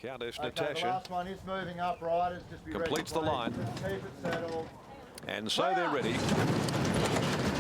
Countess Okay, Natasha. the last one is moving up, riders. Just be Completes ready, the line. Just keep it settled. And so they're ready.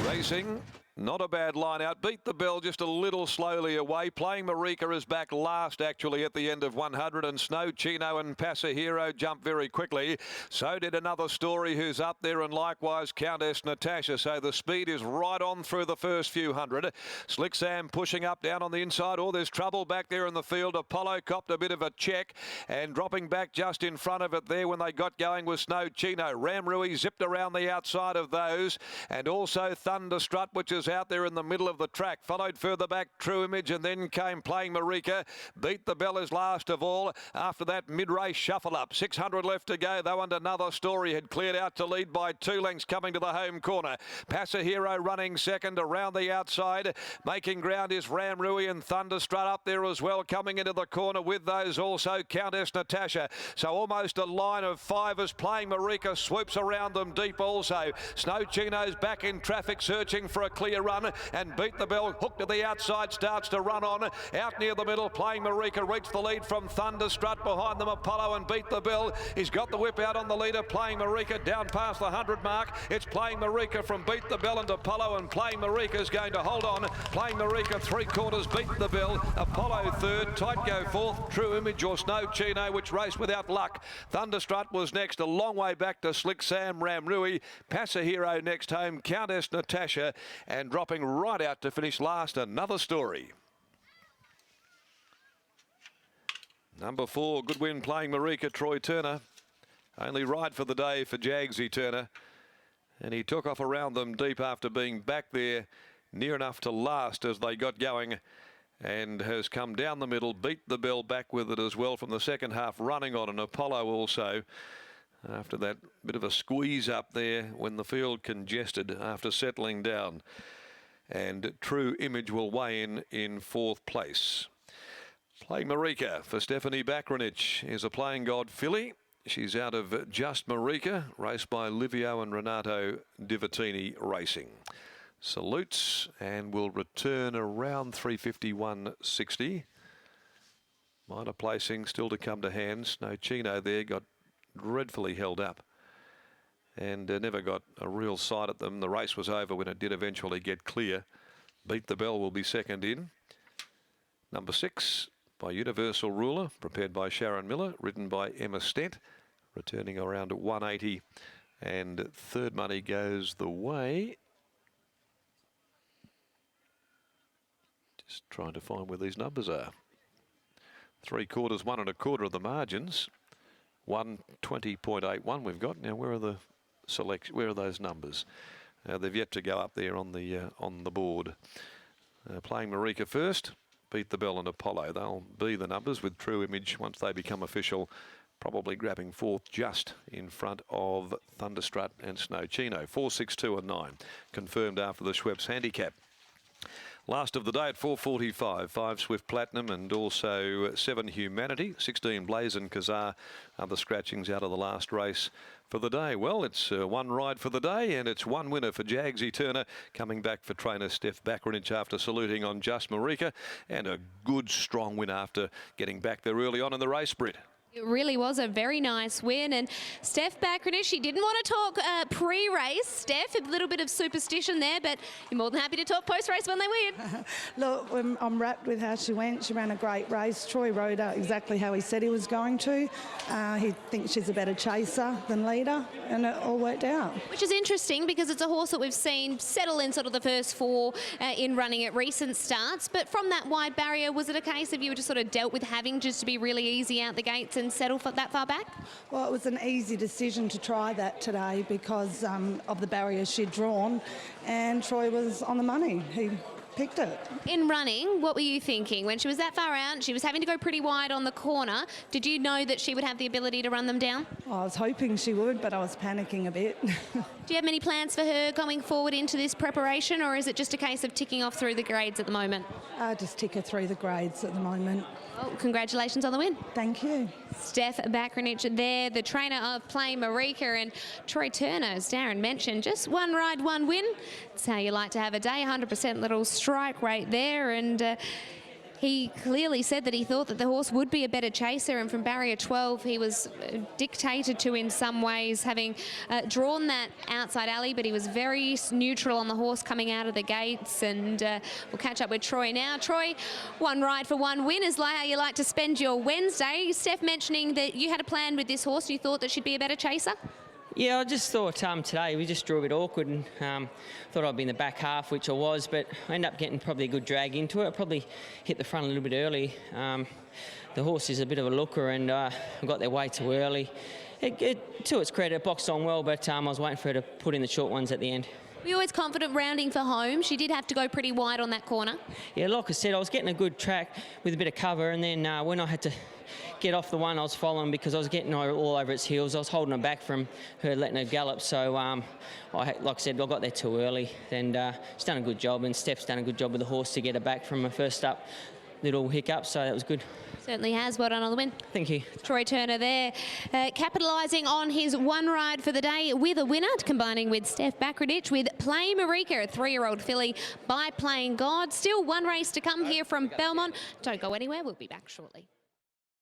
Racing. Not a bad line out. Beat the Bell just a little slowly away. Playing Marika is back last, actually, at the end of 100. And Snow Chino and Pasahero jump very quickly. So did Another Story, who's up there, and likewise Countess Natasha. So the speed is right on through the first few hundred. Slick Sam pushing up down on the inside. Oh, there's trouble back there in the field. Apollo copped a bit of a check and dropping back just in front of it there when they got going was Snow Chino. Ramrui zipped around the outside of those, and also Thunderstrut, which is out there in the middle of the track. Followed further back True Image, and then came Playing Marika. Beat the Bell is last of all. After that mid-race shuffle up. 600 left to go though, and Another Story had cleared out to lead by 2 lengths coming to the home corner. Pasahero running second around the outside. Making ground is Ramrui and Thunderstrut up there as well, coming into the corner with those also Countess Natasha. So almost a line of 5 as Playing Marika swoops around them deep also. Snow Chino's back in traffic searching for a clear run, and Beat the Bell hooked to the outside, starts to run on. Out near the middle, Playing Marika reached the lead from Thunderstrut. Behind them Apollo and Beat the Bell. He's got the whip out on the leader. Playing Marika down past the 100 mark. It's Playing Marika from Beat the Bell and Apollo, and Playing Marika is going to hold on. Playing Marika 3/4, Beat the Bell. Apollo third, Tight Go fourth, True Image or Snow Chino, which raced without luck. Thunderstrut was next, a long way back to Slick Sam, Ramrui. Pasahero next home, Countess Natasha, and dropping right out to finish last, Another Story. Number 4, good win, Playing Marika, Troy Turner. Only ride for the day for Jagsy Turner. And he took off around them deep after being back there near enough to last as they got going, and has come down the middle. Beat the Bell back with it as well from the second half, running on an Apollo also. After that bit of a squeeze up there when the field congested after settling down. And True Image will weigh in 4th place. Playing Marika for Stephanie Bakranich is a Playing God filly. She's out of Just Marika, raced by Livio and Renato Divatini Racing. Salutes and will return around 351.60. Minor placing still to come to hand. Snow Chino there got dreadfully held up and never got a real sight at them. The race was over when it did eventually get clear. Beat the Bell will be second in. Number 6 by Universal Ruler, prepared by Sharon Miller, ridden by Emma Stent, returning around 180. And third money goes the way. Just trying to find where these numbers are. 3/4, 1 1/4 of the margins. 120.81 we've got. Now where are the select? Where are those numbers? They've yet to go up there on the board. Playing Marika first. Beat the Bell and Apollo. They'll be the numbers with True Image once they become official, probably grabbing 4th just in front of Thunderstrut and Snow Chino. 4, 6, 2 and 9 confirmed after the Schweppes handicap. Last of the day at 4:45, 5 Swift Platinum and also 7 Humanity, 16 Blazon Kazar are the scratchings out of the last race for the day. Well, it's one ride for the day, and it's one winner for Jagsy Turner, coming back for trainer Steph Bakranich after saluting on Just Marika, and a good strong win after getting back there early on in the race, Britt. It really was a very nice win. And Steph Bakranich, she didn't want to talk pre-race. Steph, a little bit of superstition there, but you're more than happy to talk post-race when they win. Look, I'm wrapped with how she went. She ran a great race. Troy rode her exactly how he said he was going to. He thinks she's a better chaser than leader, and it all worked out. Which is interesting because it's a horse that we've seen settle in sort of the first 4 in running at recent starts. But from that wide barrier, was it a case of you were just sort of dealt with having just to be really easy out the gates and settle for that far back? Well, it was an easy decision to try that today because of the barriers she'd drawn, and Troy was on the money. He picked it. In running, what were you thinking? When she was that far out, she was having to go pretty wide on the corner. Did you know that she would have the ability to run them down? Well, I was hoping she would, but I was panicking a bit. Do you have many plans for her going forward into this preparation, or is it just a case of ticking off through the grades at the moment? Just tick her through the grades at the moment. Well, congratulations on the win. Thank you. Steph Bakranich there, the trainer of Playing Marika, and Troy Turner, as Darren mentioned, just one ride, one win. That's how you like to have a day, 100% little strike rate there, and He clearly said that he thought that the horse would be a better chaser, and from barrier 12 he was dictated to in some ways, having drawn that outside alley, but he was very neutral on the horse coming out of the gates. And we'll catch up with Troy now. Troy, one ride for one win is like how you like to spend your Wednesday. Steph mentioning that you had a plan with this horse, you thought that she'd be a better chaser? Yeah, I just thought today we just drew a bit awkward and thought I'd be in the back half, which I was, but I ended up getting probably a good drag into it. I probably hit the front a little bit early. The horse is a bit of a looker, and I got there way too early. To its credit, it boxed on well, but I was waiting for her to put in the short ones at the end. Were you always confident rounding for home? She did have to go pretty wide on that corner. Yeah, like I said, I was getting a good track with a bit of cover, and then when I had to get off the one I was following because I was getting all over its heels, I was holding her back from her letting her gallop. So, like I said, I got there too early, and she's done a good job, and Steph's done a good job with the horse to get her back from her first up little hiccup, so that was good. Certainly has. Well done on the win. Thank you. Troy Turner there, capitalising on his one ride for the day with a winner, combining with Steph Bakradich with Play Marika, a 3-year-old filly by Playing God. Still one race to come here from Belmont. Don't go anywhere. We'll be back shortly.